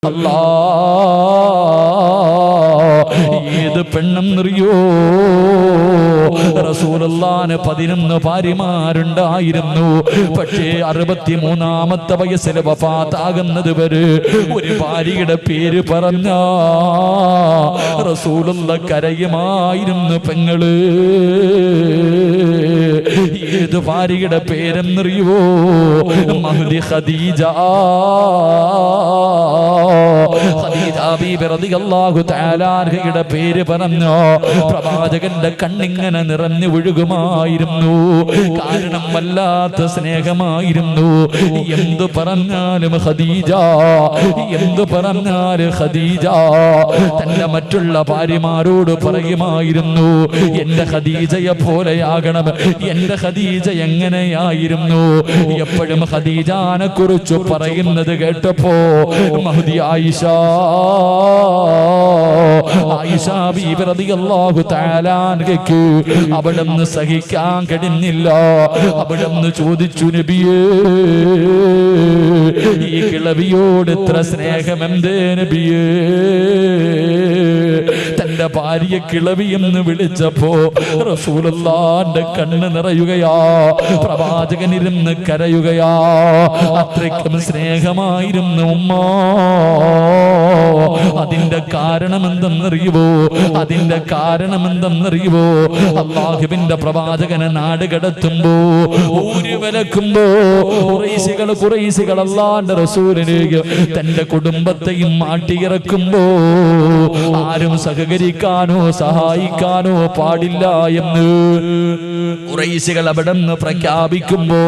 അല്ലാ ഏത് പെണ്ണെന്നറിയോ റസൂലുള്ളാഹിന് 11 ഭാര്യമാരുണ്ടായിരുന്നു. പക്ഷേ 63-ാമത്തെ വയസ്സിൽ വഫാത്താകുന്നത് വരെ ഒരു ഭാര്യയുടെ പേര് പറഞ്ഞ റസൂലുള്ളാഹി കരയുമായിരുന്നു. പെങ്ങള് ഏത് ഭാര്യയുടെ പേരെന്നറിയോ? മഹ്ദി ഖദീജ. ഖദീജ ബീബി റളിയല്ലാഹു തആല അൻഹയുടെ പേര് പറഞ്ഞു പ്രവാചകന്റെ കണ്ണിങ്ങനെ നിറഞ്ഞു ഒഴുകുമായിരുന്നു. കാരണം വല്ലാത്ത സ്നേഹമായിരുന്നു. എന്തു പറഞ്ഞാലും ഖദീജ, എന്തു പറഞ്ഞാലും ഖദീജ തന്റെ മറ്റുള്ള ഭാര്യമാരോട് പറയുമായിരുന്നു, എന്റെ ഖദീജയെ പോലെയാകണം. എന്റെ ഖദീജ എങ്ങനെയായിരുന്നു? എപ്പോഴും ഖദീജാനെ കുറിച്ച് പറയുന്നത് കേട്ടപ്പോ മഹ്ദി ആയിഷ ബീബി റളിയല്ലാഹു തആല അൻഹയ്ക്ക് അവിടുന്ന് സഹിക്കാൻ കഴിഞ്ഞില്ല. അവിടുന്ന് ചോദിച്ചു, നബിയേ ഈ കിളവിയോട് ഇത്ര സ്നേഹം എന്തേ നബിയേ? തന്റെ ഭാര്യയെ കിളവി എന്ന് വിളിച്ചപ്പോ റസൂലുള്ളാഹിന്റെ കണ്ണ് നിറയുകയാ, പ്രവാചകൻ ഇരുന്ന് കരയുകയാ. അത്രയ്ക്കും സ്നേഹമായിരുന്നു ഉമ്മ. അതിന്റെ കാരണം എന്തെന്നറിയുവോ? അതിന്റെ കാരണം എന്തെന്നറിയുവോ? അല്ലാഹുവിന്റെ പ്രവാചകനെ നാട് കടത്തുമ്പോ ഊരി വിലക്കുമ്പോ ഖുറൈശികൾ അല്ലാഹുവിന്റെ റസൂലിലേക്ക് തന്റെ കുടുംബത്തെയും മാട്ടിയിറക്കുമ്പോ ആരും സഹകരിക്കാനോ സഹായിക്കാനോ പാടില്ല എന്ന് ഖുറൈശികൾ അവിടെ നിന്ന് പ്രഖ്യാപിക്കുമ്പോ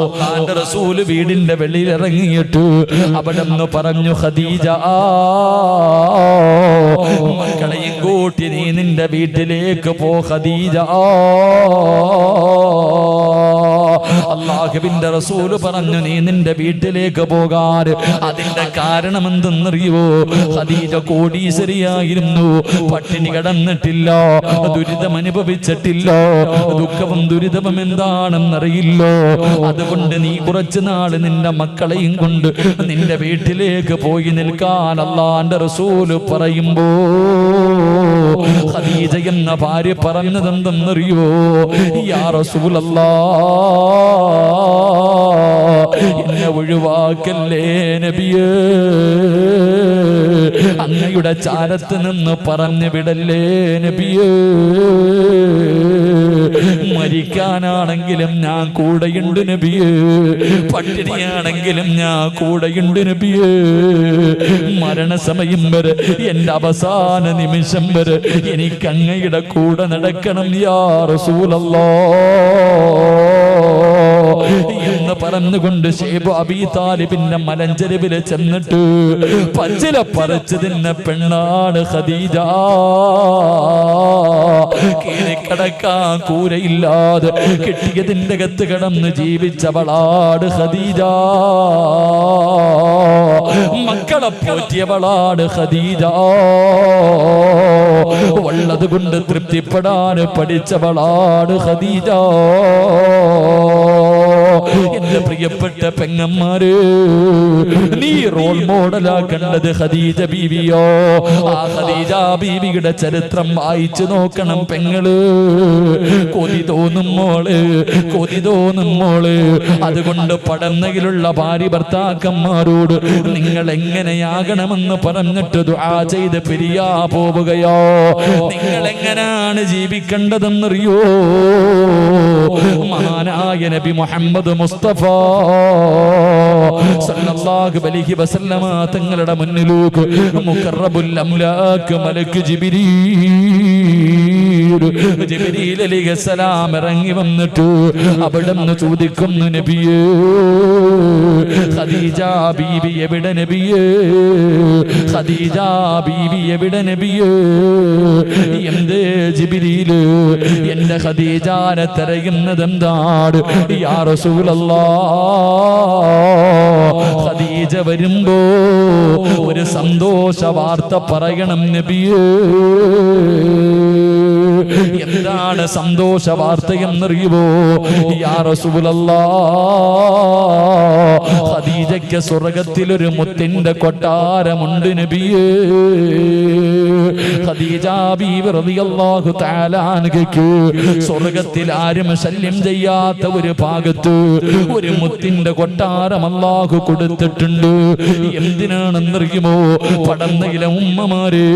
അല്ലാഹുവിന്റെ റസൂല് വീടിന്റെ വെളിയിൽ ഇറങ്ങിയിട്ട് അവിടെ നിന്ന് പറഞ്ഞു, ഖദീജ മക്കളെയും കൂട്ടി നീ നിന്റെ വീട്ടിലേക്ക് പോ ഖദീജ. അല്ലാഹുവിന്റെ റസൂല് പറഞ്ഞു, നീ നിന്റെ വീട്ടിലേക്ക് പോകാൻ. അതിന്റെ കാരണം എന്തെന്നറിയുവോ? ഖദീജ കോടീശ്വരിയായിരുന്നു. പട്ടിണി കിടന്നിട്ടില്ല, ദുരിതം അനുഭവിച്ചിട്ടില്ല, ദുഃഖവും ദുരിതവും എന്താണെന്നറിയില്ലോ. അതുകൊണ്ട് നീ കുറച്ചു നാൾ നിന്റെ മക്കളെയും കൊണ്ട് നിന്റെ വീട്ടിലേക്ക് പോയി നിൽക്കാൻ അല്ലാഹുവിന്റെ റസൂല് പറയുമ്പോ ഖദീജ എന്ന ഭാര്യ പറഞ്ഞതെന്തെന്നറിയോ? യാ റസൂലല്ലാഹ്, എന്നെ ഒഴിവാക്കല്ലേ നബിയേ, അങ്ങയുടെ ചാരത്ത് നിന്ന് പറഞ്ഞു വിടല്ലേ നബിയേ. മരിക്കാനാണെങ്കിലും ഞാൻ കൂടെയുണ്ട് നബിയേ, പട്ടിണിയാണെങ്കിലും ഞാൻ കൂടെയുണ്ട് നബിയേ. മരണസമയം വരെ, എന്റെ അവസാന നിമിഷം വരെ എനിക്ക് അങ്ങയുടെ കൂടെ നടക്കണം യാ റസൂലല്ലാഹ് എന്ന് പറഞ്ഞുകൊണ്ട് ശൈബ് അബീ താലിബിന്റെ മലഞ്ചെരുവിൽ ചെന്നിട്ട് പച്ചില പറിച്ചു തിന്ന പെണ്ണാണ് ഖദീജ. കീഴിക്കടക്കാൻ കൂരയില്ലാതെ കിട്ടിയതിന്റെ അകത്ത് കിടന്ന് ജീവിച്ചവളാണ് ഖദീജ. മക്കളെ പോറ്റിയവളാണ് ഖദീജ. ഉള്ളത് കൊണ്ട് തൃപ്തിപ്പെടാൻ പഠിച്ചവളാണ് ഖദീജ. എന്റെ പ്രിയപ്പെട്ട പെങ്ങന്മാര്, നീ റോൾ മോഡലാക്കേണ്ടത് ഖദീജ ബീവിയോ? ആ ഖദീജ ബീവിയുടെ ചരിത്രം വായിച്ചു നോക്കണം പെങ്ങള്. കൊതി തോന്നും മോള്, കൊതി തോന്നും മോള്. അതുകൊണ്ട് പടന്നയിലുള്ള ഭാര്യ ഭർത്താക്കന്മാരോട് നിങ്ങൾ എങ്ങനെയാകണമെന്ന് പറഞ്ഞിട്ട് ദുആ ചെയ്ത് പിരിയാ പോവുകയോ? നിങ്ങൾ എങ്ങനെയാണ് ജീവിക്കേണ്ടതെന്നറിയോ? മഹാനായ നബി മുഹമ്മദ് മുസ്തഫ സല്ലല്ലാഹു അലൈഹി വസല്ലമ തങ്ങളുടെ മുന്നിലേക്ക് മുഖറബുൽ അംലാക്ക് മലക്ക് ജിബ്രീൽ അലൈഹിസ്സലാം ഇറങ്ങി വന്നിട്ട് അവിടുന്ന് ചോദിക്കുന്നു, നബിയേ ഖദീജ ബീവി എവിടെ നബിയേ? ഖദീജ ബീവി എവിടെ നബിയേ? എന്തേ ജിബ്രീൽ എന്റെ ഖദീജാനെ തിരയുന്നത് എന്താണ് യാ റസൂലല്ലാഹ്? ഖദീജ വരുമ്പോ ഒരു സന്തോഷ വാർത്ത പറയണം നബിയേ. എന്താണ് സന്തോഷ വാർത്തയെന്നറിയുമോ? യാ റസൂലല്ലാഹ്, ഖദീജയ്ക്ക് സ്വർഗ്ഗത്തിലൊരു മുത്തിന്റെ കൊട്ടാരമുണ്ട് നബിയേ. ഖദീജ ബീവി റളിയല്ലാഹു തആല അൻഹയ്ക്ക് സ്വർഗ്ഗത്തിൽ ആരും ശല്യം ചെയ്യാത്ത ഒരു ഭാഗത്ത് ഒരു മുത്തിന്റെ കൊട്ടാരം അല്ലാഹു കൊടുത്തിട്ടുണ്ട്. എന്തിനാണെന്നറിയുമോ? പടന്നയിലെ ഉമ്മമാരെ,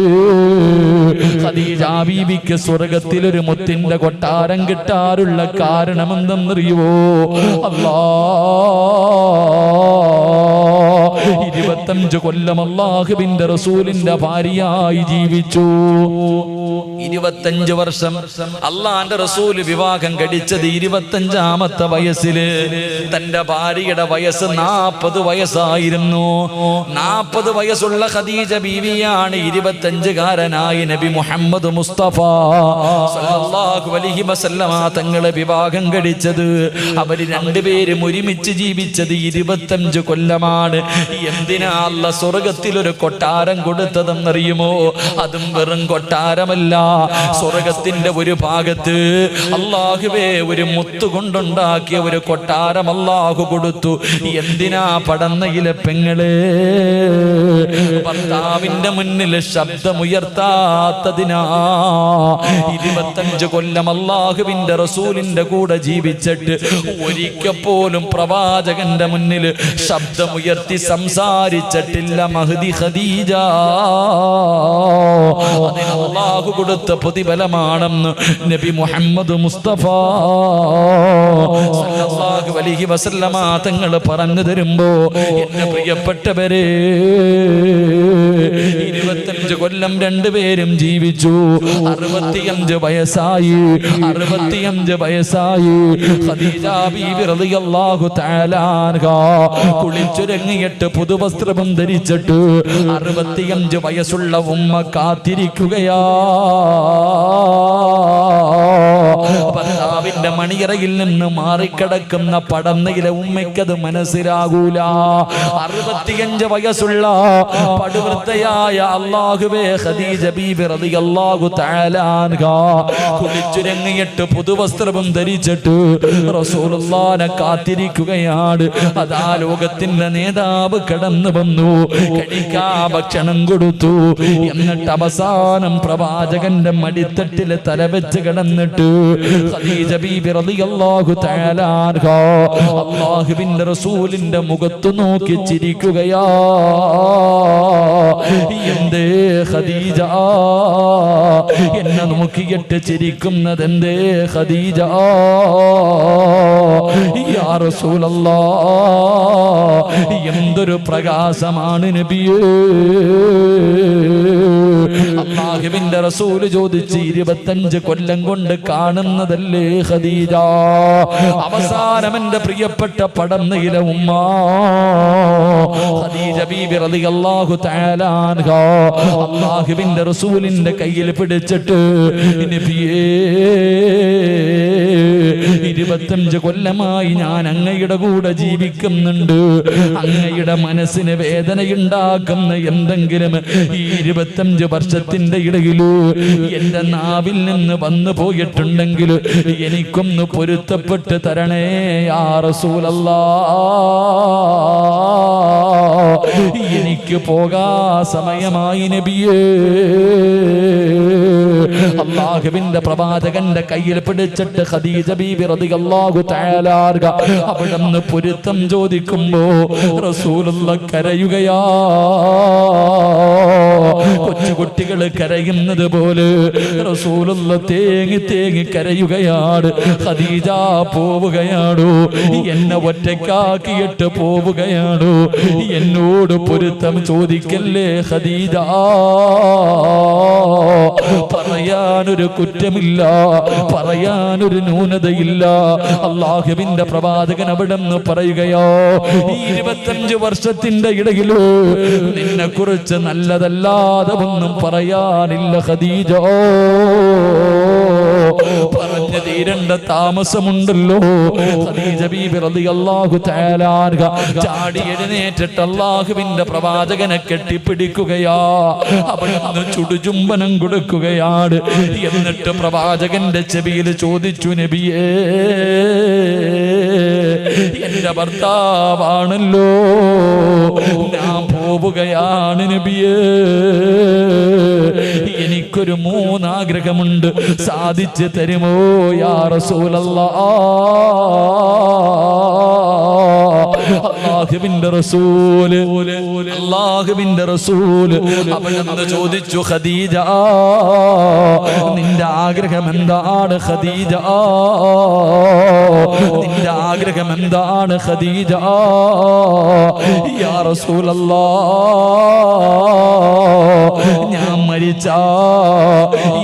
ഖദീജ ബീവിക്ക് സ്വർഗ്ഗത്തിൽ ഒരു മുത്തിന്റെ കൊട്ടാരം കിട്ടാറുള്ള കാരണം എന്തെന്നറിയുമോ? അല്ലാഹ് 25 കൊല്ലം അല്ലാഹുവിന്റെ റസൂലിന്റെ ഭാര്യയായി ജീവിച്ചു. 25 വർഷം അള്ളാന്റെ റസൂല് വിവാഹം കഴിച്ചത് 25ാമത്തെ വയസ്സില്. തന്റെ ഭാര്യയുടെ വയസ്സ് 40 വയസ്സായിരുന്നു. 40 വയസ്സുള്ള ഖദീജ ബീവിയാണ് 25കാരനായി നബി മുഹമ്മദ് മുസ്തഫ സല്ലല്ലാഹു അലൈഹി വസല്ലമ തങ്ങളെ വിവാഹം കഴിച്ചത്. അവര് രണ്ടുപേരും ഒരുമിച്ച് ജീവിച്ചത് 25 കൊല്ലമാണ്. എന്തിനാ അല്ലാഹ് സ്വർഗ്ഗത്തിൽ ഒരു കൊട്ടാരം കൊടുത്തതെന്നറിയുമോ? അതും വെറും കൊട്ടാരമല്ല, സ്വർഗ്ഗത്തിന്റെ ഒരു ഭാഗത്ത് അല്ലാഹുവേ ഒരു മുത്ത് കൊണ്ടുണ്ടാക്കിയ ഒരു കൊട്ടാരം അല്ലാഹു കൊടുത്തു. എന്തിനാ? പടന്നയിലെ പെങ്ങളെ, ഭർത്താവിന്റെ മുന്നിൽ ശബ്ദമുയർത്താത്തതിനാ. 25 കൊല്ലം അല്ലാഹുവിന്റെ റസൂലിന്റെ കൂടെ ജീവിച്ചിട്ട് ഒരിക്കൽ പോലും പ്രവാചകന്റെ മുന്നിൽ ശബ്ദമുയർത്തി സംസാരിച്ചിട്ടില്ല മഹദി ഖദീജ. അതിന് അല്ലാഹു കൊടുത്ത പ്രതിഫലമാണെന്ന് നബി മുഹമ്മദ് മുസ്തഫ സല്ലല്ലാഹു അലൈഹി വസല്ലമ തങ്ങൾ പറഞ്ഞു തരുമ്പോ, എന്റെ പ്രിയപ്പെട്ടവരെ, 25 കൊല്ലം രണ്ടുപേരും ജീവിച്ചു. 65 വയസ്സായി. 65 വയസ്സായി ഖദീജ ബീവി റളിയല്ലാഹു തആല അൻഹാ കുളിച്ചൊരുങ്ങിയിട്ട് പുതുവസ്ത്രം ധരിച്ചിട്ട് 65 വയസ്സുള്ള ഉമ്മ കാത്തിരിക്കുകയാ. ഭർത്താവിന്റെ മണിയറയിൽ നിന്ന് മാറിക്കിടക്കുന്ന പടന്നയിലെ ഉമ്മയ്ക്കത് മനസ്സിലാകൂല. 65 വയസ്സുള്ള പടുവൃത്തയായ അല്ലാഹുവേ ഖദീജ ബീബി റളിയല്ലാഹു തആല അൻഹാ കുളിച്ചുരങ്ങിയിട്ട് പുതുവസ്ത്രവും ധരിച്ചിട്ട് റസൂലുള്ളാഹിനെ കാത്തിരിക്കുകയാണ്. അതാ ലോകത്തിന്റെ നേതാവ് കടന്നു വന്നു, കഴിക്കാ ഭക്ഷണം കൊടുത്തു. എന്നിട്ട് അവസാനം പ്രവാചകന്റെ മടിത്തട്ടില് തലവെച്ച് കിടന്നിട്ട് ഖദീജ ബീബി റളിയല്ലാഹു തആല അൻഹാ അല്ലാഹുവിന്റെ റസൂലിന്റെ മുഖത്ത് നോക്കി ചിരിക്കുകയാ. എന്തേ ഖദീജ എന്നെ നോക്കിയിട്ട് ചിരിക്കുന്നത്? എന്തേ ഖദീജ? യാ റസൂലല്ലാഹ്, എന്തൊരു പ്രകാശമാണ് നബിയേ. അല്ലാഹുവിന്റെ റസൂല് ചോദിച്ച്, 25 കൊല്ലം കൊണ്ട് കാണുന്നതല്ലേ ഖദീജ? അവസാനം എന്റെ പ്രിയപ്പെട്ട പടന്നയിലെ ഉമ്മ ഖദീജ ബീബി റളിയല്ലാഹു തആല അൻഹാ അല്ലാഹുവിന്റെ റസൂലിന്റെ കയ്യിൽ പിടിച്ചിട്ട്, നബിയേ, 25 കൊല്ലമായി ഞാൻ അങ്ങയുടെ കൂടെ ജീവിക്കുന്നുണ്ട്. അങ്ങയുടെ മനസ്സിന് വേദനയുണ്ടാക്കുന്ന എന്തെങ്കിലും ഈ 25 വർഷത്തിന്റെ ഇടയിൽ എന്റെ നാവിൽ നിന്ന് വന്നു പോയിട്ടുണ്ടെങ്കിൽ എനിക്കൊന്ന് പൊരുത്തപ്പെട്ട് തരണേ യാ റസൂലല്ലാഹ്. എനിക്ക് പോകാ സമയമായി നബിയേ. അല്ലാഹുവിന്റെ പ്രവാചകന്റെ കയ്യിൽ പിടിച്ചിട്ട് ഖദീജ ബീബി റളിയല്ലാഹു തആല അൻഹാ അവിടുന്ന് പൊരുത്തം ചോദിക്കുമ്പോ റസൂലുള്ളാഹ് കരയുകയാ. കൊച്ചുകുട്ടികൾ കരയുന്നത് പോലെ റസൂലുള്ളാഹ് തേങ്ങി തേങ്ങി കരയുകയാണ്. ഖദീജ പോവുകയാണോ? എന്നെ ഒറ്റയ്ക്കാക്കിയിട്ട് പോവുകയാണോ? എന്നോട് പൊരുത്തം ചോദിക്കല്ലേ ഖദീജ. പറയാനൊരു കുറ്റമില്ല, പറയാനൊരു ന്യൂനതയില്ല. അല്ലാഹുവിന്റെ പ്രവാചകൻ അവിടെന്ന് പറയുകയോ, ഈ 25 വർഷത്തിന്റെ ഇടയിലോ നിന്നെ കുറിച്ച് നല്ലതല്ലാതെ ഒന്ന് ഒന്നും പറയാനില്ല ഖദീജ. പറഞ്ഞു തീരേണ്ട താമസമുണ്ടല്ലോ. ഖദീജ ബീബി റളിയല്ലാഹു തആല അൻഹ ചാടി എഴുന്നേറ്റിട്ട് അല്ലാഹുവിന്റെ പ്രവാചകനെ കെട്ടിപ്പിടിക്കുകയാ. അവിടുന്ന് ചുടുചുംബനം കൊടുക്കുകയാണ്. എന്നിട്ട് പ്രവാചകന്റെ ചെവിയിൽ ചോദിച്ചു, നബിയേ, എന്റെ ഭർത്താവാണല്ലോ, ഞാൻ പോവുകയാണ് നബിയേ. എനിക്കൊരു 3 ആഗ്രഹമുണ്ട്, സാധിച്ചു തരുമോ യാ റസൂലല്ലാഹ്? അല്ലാഹുവിന്റെ റസൂല് അവിടുന്ന് ചോദിച്ചു, ഖദീജ, നിന്റെ ആഗ്രഹം എന്താണ് ഖദീജ? നിന്റെ ആഗ്രഹം എന്താണ് ഖദീജ? യാ റസൂലല്ലാഹ്, ഞാൻ മരിച്ചാ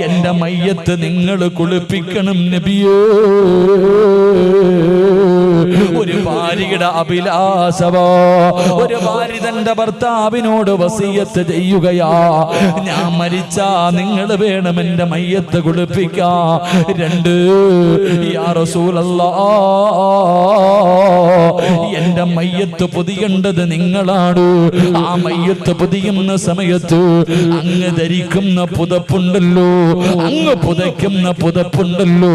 എന്റെ മയ്യത്ത് നിങ്ങൾ കുളിപ്പിക്കണം നബിയേ. ഒരു ഭാര്യയുടെ അഭിലാഷമോ, ഒരു ഭാര്യ തന്റെ ഭർത്താവിനോട് വസിയത്ത് ചെയ്യുകയാ, ഞാൻ മരിച്ചാ നിങ്ങൾ വേണം എന്റെ മയ്യത്ത് കുളിപ്പിക്കാൻ. 2, യാ റസൂലല്ലാഹ്, എന്റെ മയ്യത്ത് പൊതിയേണ്ടത് നിങ്ങളാണ്. ആ മയ്യത്ത് പൊതിയുന്ന സമയത്ത് അങ്ങ് ധരിക്കുന്ന പുതപ്പുണ്ടല്ലോ, അങ്ങ് പുതയ്ക്കുന്ന പുതപ്പുണ്ടല്ലോ,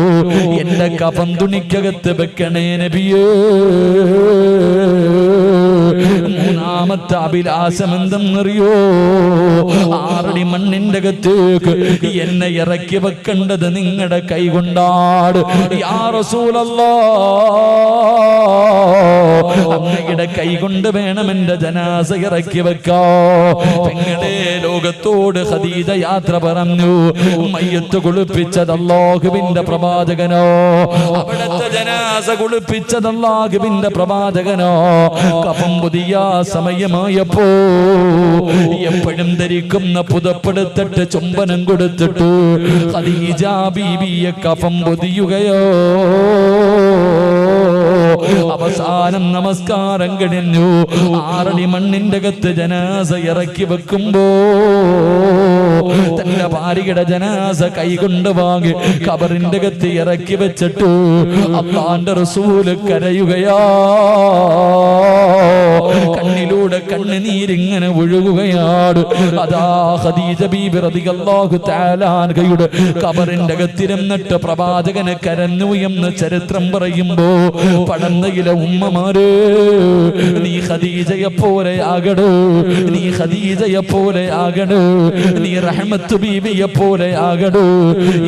എന്റെ കഫൻ തുണിക്കകത്ത് വെക്കണേ നബിയേ. 3ാമത്തെ അഭിലാഷം എന്തെന്നറിയോ? 6 അടി മണ്ണിന്റെ അകത്തേക്ക് എന്നെ ഇറക്കി വെക്കേണ്ടത് നിങ്ങളുടെ കൈ കൊണ്ടാണ്. യാ റസൂലല്ലാഹ്, അങ്ങയുടെ കൈ കൊണ്ട് വേണം എന്റെ ജനാസ ഇറക്കി വെക്കാ. പെങ്ങളെ, ലോകത്തോട് ഖദീജ യാത്ര പറഞ്ഞു. മയ്യത്ത് കുളിപ്പിച്ചത് അല്ലാഹുവിന്റെ പ്രവാചകനോ, അവിടുത്തെ ജനാസ കുളിപ്പിച്ചത് അല്ലാഹുവിന്റെ പ്രവാചകനോ. കഫൻ പുതിയ സമയമായപ്പോ എപ്പോഴും ധരിക്കുന്ന പുതപ്പെടുത്തിട്ട് ചുംബനം കൊടുത്തിട്ട് ഖദീജ ബീവിയെ കഫൻ പൊതിയുകയോ. അവസാനം നമസ്കാരം കഴിഞ്ഞു. 6 അടി മണ്ണിന്റെ അകത്ത് ജനാസ ഇറക്കി വെക്കുമ്പോ തന്റെ ഭാര്യയുടെ ജനാസ കൈകൊണ്ട് വാങ്ങി ഖബറിന്റെ അകത്ത് ഇറക്കി വെച്ചിട്ട് അല്ലാഹുവിന്റെ റസൂല് കരയുകയാ. കണ്ണിലൂടെ കണ്ണുനീരിങ്ങനെ ഒഴുകുകയാണ്. അതാ ഖദീജ ബീബി റളിയല്ലാഹു തആല അൻഹയുടെ ഖബറിന്റെ അകത്തിരുന്നിട്ട് പ്രവാചകനെ കരഞ്ഞു എന്ന് ചരിത്രം പറയുമ്പോ, പടന്നയിലെ ഉമ്മമാരെ, നീ ഖദീജയെ പോലെ ആകണോ, നീ ഖദീജയെ പോലെ ആകണോ, നീ റഹ്മത്ത് ബീവിയെ പോലെ ആകണോ.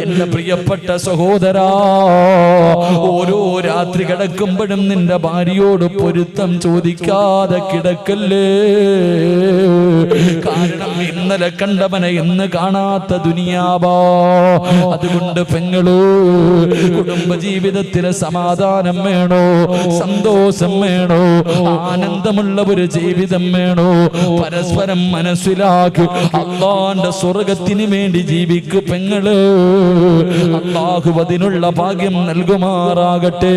എന്റെ പ്രിയപ്പെട്ട സഹോദരാ, ഓരോ രാത്രി കിടക്കുമ്പോഴും നിന്റെ ഭാര്യയോട് പൊരുത്തം ചോദിക്കാതെ കിടക്കല്ലേ. കാരണം ഇന്നലെ കണ്ടവനെ ഇന്ന് കാണാത്ത ദുനിയാവാ. അതുകൊണ്ട് പെങ്ങളോ, കുടുംബജീവിതത്തിലെ സമാധാനം വേണോ, സന്തോഷം വേണോ, ആനന്ദമുള്ള ഒരു ജീവിതം വേണോ, പരസ്പരം മനസ്സിലാക്കി അല്ലാഹുവിന്റെ സ്വർഗത്തിന് വേണ്ടി ജീവിക്കു പെങ്ങള്. അല്ലാഹു അതിനുള്ള ഭാഗ്യം നൽകുമാറാകട്ടെ.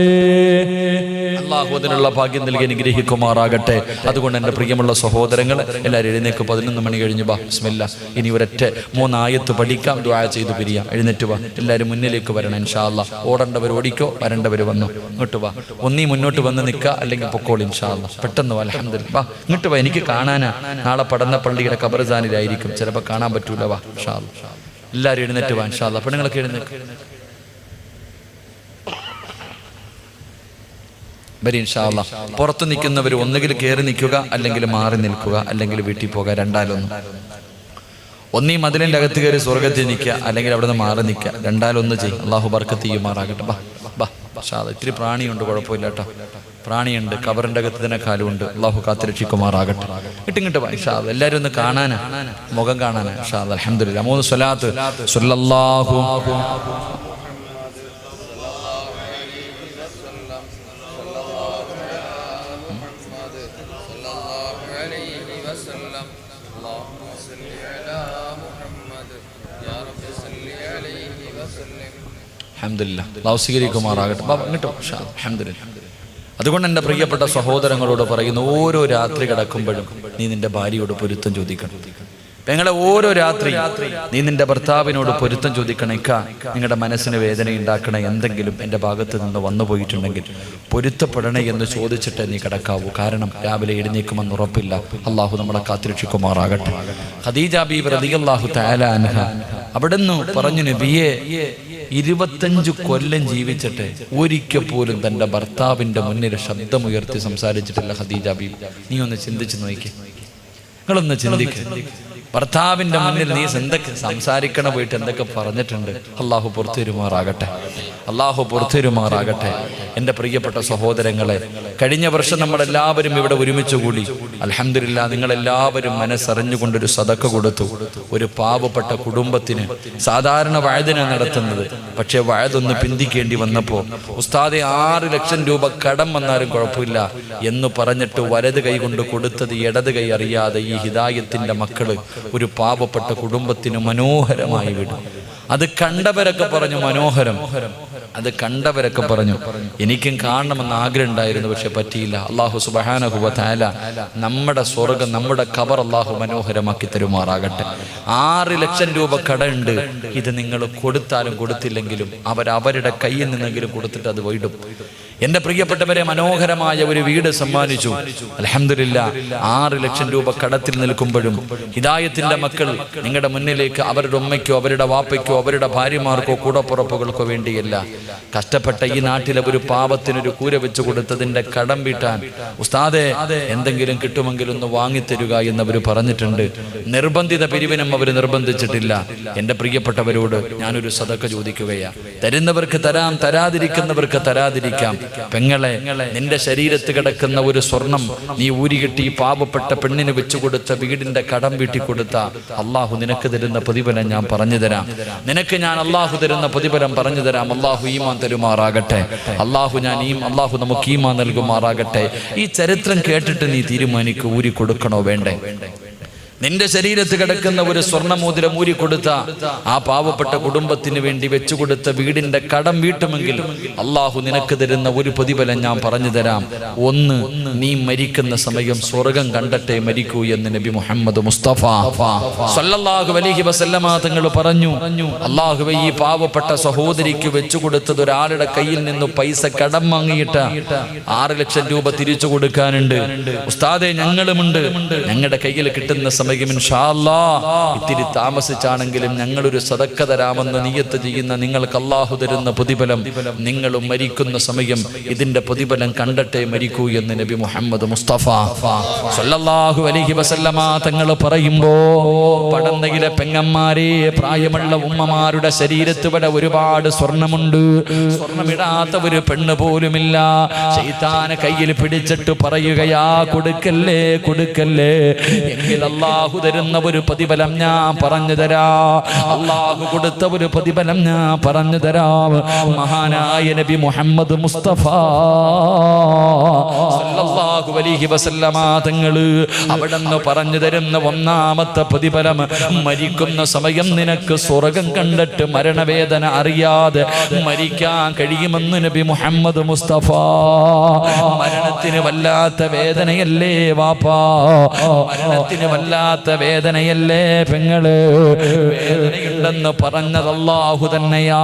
അല്ലാഹു അതിനുള്ള ഭാഗ്യം നൽകി അനുഗ്രഹിക്കുമാറാകട്ടെ. അതുകൊണ്ട് എൻ്റെ പ്രിയമുള്ള സഹോദരങ്ങൾ, എല്ലാവരും എഴുന്നേക്ക്. 11 മണി കഴിഞ്ഞു. ബാ, ബിസ്മില്ലാ. ഇനി ഒരൊറ്റ 3 ആയത്ത് പഠിക്കാം, ദുആ ചെയ്ത് പിരിയാം. എഴുന്നേറ്റ് വാ, എല്ലാവരും മുന്നിലേക്ക് വരണം ഇൻഷാ അല്ലാഹ്. ഓടേണ്ടവർ ഓടിക്കോ, വരേണ്ടവർ വന്നു. ഇങ്ങോട്ട് വാ, ഒന്നീ മുന്നോട്ട് വന്ന് നിൽക്കുക, അല്ലെങ്കിൽ പൊക്കോളി ഇൻഷാ അല്ലാഹ്. പെട്ടെന്ന് വാ, അൽഹംദുലില്ലാ. വാ, ഇങ്ങോട്ട് വാ, എനിക്ക് കാണാനാ. നാളെ പടന്ന പള്ളിയുടെ ഖബർസ്ഥാനിലായിരിക്കും, ചിലപ്പോൾ കാണാൻ പറ്റൂല. വാ ഇൻഷാ അല്ലാഹ്. എല്ലാവരും എഴുന്നേറ്റ് വാ ഇൻഷാ അല്ലാഹ്. പെണ്ണുങ്ങളൊക്കെ എഴുന്നേക്ക്. വരി ഇൻഷാ അല്ലാഹ്. പുറത്ത് നിൽക്കുന്നവർ ഒന്നുകിൽ കയറി നിൽക്കുക, അല്ലെങ്കിൽ മാറി നിൽക്കുക, അല്ലെങ്കിൽ വീട്ടിൽ പോകുക. രണ്ടാലൊന്നും. ഒന്നീ മതിലിൻ്റെ അകത്ത് കയറി സ്വർഗത്തിൽ നിൽക്കുക, അല്ലെങ്കിൽ അവിടെ നിന്ന് മാറി നിൽക്കുക. രണ്ടാലൊന്ന് ചെയ്യും. അള്ളാഹു ബർക്കത്ത് ചെയ്യുമാറാകട്ടെ. ബാ ബാ ഇൻഷാ അല്ലാഹ്. ഇത്തിരി പ്രാണിയുണ്ട്, കുഴപ്പമില്ല കേട്ടോ. പ്രാണിയുണ്ട്, കബറിൻ്റെ അകത്ത് തന്നെ കാലുണ്ട്. അള്ളാഹു കാത്തുരക്ഷിക്കുമാറാകട്ടെ. ഇട്ടിങ്ങോട്ട് വാ ഇൻഷാ അല്ലാഹ്. എല്ലാവരും ഒന്ന് കാണാനാ, മുഖം കാണാനാ ഇൻഷാ അല്ലാഹ്. അൽഹംദുലില്ലാ. 3 സ്വലാത്ത്. സ്വല്ലല്ലാഹു അൽഹംദുലില്ലാ. അല്ലാഹു സ്വീകരിക്കുമാറാകട്ടെ. അൽഹംദുലില്ലാ. അതുകൊണ്ട് എൻ്റെ പ്രിയപ്പെട്ട സഹോദരങ്ങളോട് പറയുന്നു, ഓരോ രാത്രി കിടക്കുമ്പോഴും നീ നിന്റെ ഭാര്യയോട് പൊരുത്തം ചോദിക്കണം. പെങ്ങളെ, ഓരോ രാത്രി നീ നിന്റെ ഭർത്താവിനോട് പൊരുത്തം ചോദിക്കണേ, നിങ്ങളുടെ മനസ്സിന് വേദന ഉണ്ടാക്കണേ, എന്തെങ്കിലും എൻ്റെ ഭാഗത്ത് നിന്ന് വന്നു പോയിട്ടുണ്ടെങ്കിൽ പൊരുത്തപ്പെടണേ എന്ന് ചോദിച്ചിട്ട് നീ കിടക്കാവൂ. കാരണം രാവിലെ എഴുന്നേക്കുമെന്ന് ഉറപ്പില്ല. അള്ളാഹു നമ്മളെ കാത്തിരക്ഷിക്കുമാറാകട്ടെ. ഖദീജ ബീവി റളിയല്ലാഹു തആല അൻഹ അവിടുന്ന് പറഞ്ഞു, നബിയെ 25 കൊല്ലം ജീവിച്ചിട്ട് ഒരിക്കൽ പോലും തൻ്റെ ഭർത്താവിൻ്റെ മുന്നിൽ ശബ്ദമുയർത്തി സംസാരിച്ചിട്ടില്ല ഖദീജ ബീവി. നീ ഒന്ന് ചിന്തിച്ചു നോക്കി, നിങ്ങളൊന്ന് ചിന്തിക്കുക. ഭർത്താവിൻ്റെ മുന്നിൽ നീ എന്തൊക്കെ സംസാരിക്കണ പോയിട്ട് എന്തൊക്കെ പറഞ്ഞിട്ടുണ്ട്. അള്ളാഹു പുറത്തുവരുമാറാകട്ടെ, അള്ളാഹു പുറത്തുവരുമാറാകട്ടെ. എൻ്റെ പ്രിയപ്പെട്ട സഹോദരങ്ങളെ, കഴിഞ്ഞ വർഷം നമ്മളെല്ലാവരും ഇവിടെ ഒരുമിച്ച് കൂടി. അൽഹംദുലില്ലാ, നിങ്ങളെല്ലാവരും മനസ്സറിഞ്ഞുകൊണ്ടൊരു സദക്ക കൊടുത്തു. ഒരു പാവപ്പെട്ട കുടുംബത്തിന് സാധാരണ വഅദിനാ നടത്തുന്നത്, പക്ഷേ വഅദൊന്ന് പിന്തിക്കേണ്ടി വന്നപ്പോൾ ഉസ്താദെ 6 ലക്ഷം രൂപ കടം വന്നാലും കുഴപ്പമില്ല എന്ന് പറഞ്ഞിട്ട് വലത് കൈ കൊണ്ട് കൊടുത്തത് ഇടത് കൈ അറിയാതെ ഈ ഹിദായത്തിൻ്റെ മക്കള് ഒരു പാവപ്പെട്ട കുടുംബത്തിന് മനോഹരമായി വിടും. അത് കണ്ടവരൊക്കെ പറഞ്ഞു മനോഹരം, അത് കണ്ടവരൊക്കെ പറഞ്ഞു എനിക്കും കാണണമെന്ന് ആഗ്രഹം ഉണ്ടായിരുന്നു, പക്ഷെ പറ്റിയില്ല. അള്ളാഹു സുബ്ഹാനഹു വ തആല നമ്മുടെ സ്വർഗം, നമ്മുടെ ഖബർ അള്ളാഹു മനോഹരമാക്കി തരുമാറാകട്ടെ. 6 ലക്ഷം രൂപ കടമുണ്ട്. ഇത് നിങ്ങൾ കൊടുത്താലും കൊടുത്തില്ലെങ്കിലും അവരുടെ കയ്യിൽ നിന്നെങ്കിലും കൊടുത്തിട്ട് അത് വീടും. എൻ്റെ പ്രിയപ്പെട്ടവരെ, മനോഹരമായ ഒരു വീട് സമ്മാനിച്ചു. അൽഹംദുലില്ലാ, 6 ലക്ഷം രൂപ കടത്തിൽ നിൽക്കുമ്പോഴും ഹിദായത്തിന്റെ മക്കൾ നിങ്ങളുടെ മുന്നിലേക്ക് അവരുടെ ഉമ്മയ്ക്കോ അവരുടെ വാപ്പയ്ക്കോ അവരുടെ ഭാര്യമാർക്കോ കൂടപ്പുറപ്പുകൾക്കോ വേണ്ടിയല്ല, കഷ്ടപ്പെട്ട ഈ നാട്ടിലെ ഒരു പാവത്തിനൊരു കൂര വെച്ച് കൊടുത്തതിൻ്റെ കടം വീട്ടാൻ ഉസ്താദെ എന്തെങ്കിലും കിട്ടുമെങ്കിലും ഒന്ന് വാങ്ങിത്തരുക എന്നവർ പറഞ്ഞിട്ടുണ്ട്. നിർബന്ധിത പിരിവിനും അവർ നിർബന്ധിച്ചിട്ടില്ല. എൻ്റെ പ്രിയപ്പെട്ടവരോട് ഞാനൊരു സദക്ക ചോദിക്കുകയാണ്. തരുന്നവർക്ക് തരാം, തരാതിരിക്കുന്നവർക്ക് തരാതിരിക്കാം. പെങ്ങളെ, നിന്റെ ശരീരത്ത് കിടക്കുന്ന ഒരു സ്വർണം നീ ഊരികെട്ടി പാവപ്പെട്ട പെണ്ണിന് വെച്ചു കൊടുത്ത വീടിന്റെ കടം വീട്ടി കൊടുത്ത അള്ളാഹു നിനക്ക് തരുന്ന പ്രതിഫലം ഞാൻ പറഞ്ഞു തരാം. നിനക്ക് ഞാൻ അള്ളാഹു തരുന്ന പ്രതിഫലം പറഞ്ഞു തരാം. അള്ളാഹു ഈമാൻ തരുമാറാകട്ടെ. അള്ളാഹു നമുക്ക് ഈമാൻ നൽകുമാറാകട്ടെ. ഈ ചരിത്രം കേട്ടിട്ട് നീ തീരുമാനിക്കൂ, ഊരി കൊടുക്കണോ വേണ്ടേ? നിന്റെ ശരീരത്ത് കിടക്കുന്ന ഒരു സ്വർണ്ണമോതിരം ഊരി കൊടുത്ത ആ പാവപ്പെട്ട കുടുംബത്തിന് വേണ്ടി വെച്ചുകൊടുത്ത വീടിന്റെ കടം വീട്ടുമെങ്കിൽ അള്ളാഹു നിനക്ക് തരുന്ന ഒരു പ്രതിഫലം ഞാൻ പറഞ്ഞു തരാം. ഒന്ന്, നീ മരിക്കുന്ന സമയം സ്വർഗം കണ്ടട്ടെ മരിക്കൂ എന്ന് നബി മുഹമ്മദ് മുസ്തഫ സല്ലല്ലാഹു അലൈഹി വസല്ലമ തങ്ങൾ പറഞ്ഞു. അള്ളാഹുവേ, ഈ പാവപ്പെട്ട സഹോദരിക്ക് വെച്ചുകൊടുത്തത് ഒരാളുടെ കയ്യിൽ നിന്ന് പൈസ കടം വാങ്ങിയിട്ട് 6 ലക്ഷം രൂപ തിരിച്ചു കൊടുക്കാനുണ്ട്. ഉസ്താദെ, ഞങ്ങളുമുണ്ട്. ഞങ്ങളുടെ കയ്യിൽ കിട്ടുന്ന സമയം ഇൻഷാ അല്ലാഹ് ഇത്തിരി താമസിച്ചാണെങ്കിലും ഞങ്ങളൊരു സദക്ക തരാമെന്ന് നിയ്യത്ത് ചെയ്യുന്ന നിങ്ങൾക്ക് അള്ളാഹു തരുന്ന പ്രതിഫലം നിങ്ങളും മരിക്കുന്ന സമയം ഇതിന്റെ പ്രതിഫലം കണ്ടട്ടെ മരിക്കൂ എന്ന് നബി മുഹമ്മദ് മുസ്തഫ സല്ലല്ലാഹു അലൈഹി വസല്ലമ തങ്ങൾ പറയുമ്പോ, പടന്നയിലെ പെങ്ങന്മാരെ, പ്രായമുള്ള ഉമ്മമാരുടെ ശരീരത്ത് ഇവിടെ ഒരുപാട് സ്വർണമുണ്ട്. സ്വർണമിടാത്ത ഒരു പെണ്ണ് പോലുമില്ല. ശൈത്താനെ കയ്യിൽ പിടിച്ചിട്ട് പറയുകയാ, കൊടുക്കല്ലേ കൊടുക്കല്ലേ, എങ്കിൽ അല്ലാഹു തരുന്ന ഒരു പ്രതിഫലം ഞാൻ പറഞ്ഞു തരാ. അള്ളാഹു കൊടുത്ത ഒരു പ്രതിഫലം ഞാൻ പറഞ്ഞു തരാം. മഹാനായ നബി മുഹമ്മദ് മുസ്തഫ സല്ലല്ലാഹു അലൈഹി വസല്ലമ തങ്ങള് അവിടുന്ന് പറഞ്ഞു തരുന്ന ഒന്നാമത്തെ പ്രതിഫലം, മരിക്കുന്ന സമയം നിനക്ക് സ്വർഗം കണ്ടിട്ട് മരണവേദന അറിയാതെ മരിക്കാൻ കഴിയുമെന്ന് നബി മുഹമ്മദ് മുസ്തഫ. മരണത്തിന് വല്ലാത്ത വേദനയല്ലേ വാപ്പാ, മരണത്തിന് വല്ലാത്ത വേദനയല്ലേ പെങ്ങള്, വേദനയുണ്ടെന്ന് പറഞ്ഞത് അല്ലാഹു തന്നെയാ.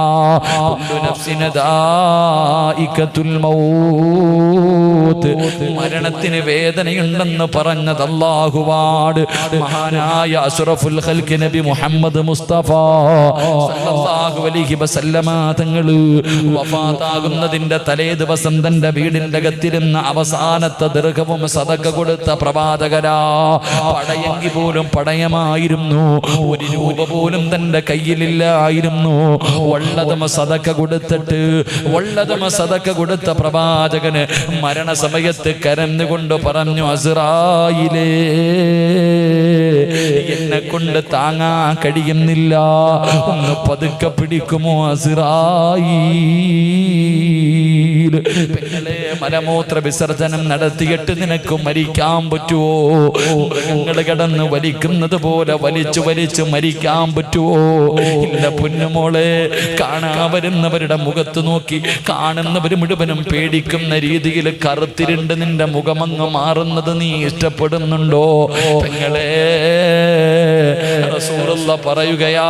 കുല്ലു നഫ്സിൻ ദാഇഖത്തുൽ മൗത്ത്, മരണത്തിന് വേദനയുണ്ടെന്ന് പറഞ്ഞത് അല്ലാഹുവാണ്. മഹാനായ അഷ്റഫുൽ ഖൽഖ് നബി മുഹമ്മദ് മുസ്തഫ സല്ലല്ലാഹു അലൈഹി വസല്ലമ തങ്ങള് വഫാത്താകുന്നതിന്റെ തലേ ദിവസം തന്റെ വീടിന്റെ അകത്തിരുന്ന അവസാനത്തെ ദീർഘവും സദഖ കൊടുത്ത പ്രവാചകരാ. പടയെങ്കിൽ പോലും പടയമായിരുന്നു, 1 രൂപ പോലും തന്റെ കയ്യിലില്ലായിരുന്നു. വള്ളതമ സദഖ കൊടുത്ത പ്രവാചകന് മരണസമയത്ത് കരഞ്ഞുകൊണ്ട് പറഞ്ഞു, അസ്റായിലേ, എന്നെ കൊണ്ട് താങ്ങാൻ കഴിയുന്നില്ല, ഒന്ന് പതുക്കെ പിടിക്കുമോ അസ്റായീൽ. പെങ്ങളെ, മലമൂത്ര വിസർജനം നടത്തിയിട്ട് നിനക്ക് മരിക്കാൻ പറ്റുമോ? മൃഗങ്ങൾ കിടന്ന് വലിക്കുന്നത് പോലെ വലിച്ചു വലിച്ചു മരിക്കാൻ പറ്റുമോ? ഇല്ല പൊന്നുമോളെ, കാണാൻ വരുന്നവരുടെ മുഖത്ത് നോക്കി കാണുന്നവർ മുഴുവനും പേടിക്കുന്ന രീതിയിൽ കറുത്തിരുണ്ട് നിന്റെ മുഖമങ്ങ് മാറുന്നത് നീ ഇഷ്ടപ്പെടുന്നുണ്ടോ? പെങ്ങളെ, അല്ലാഹു പറയുകയാ,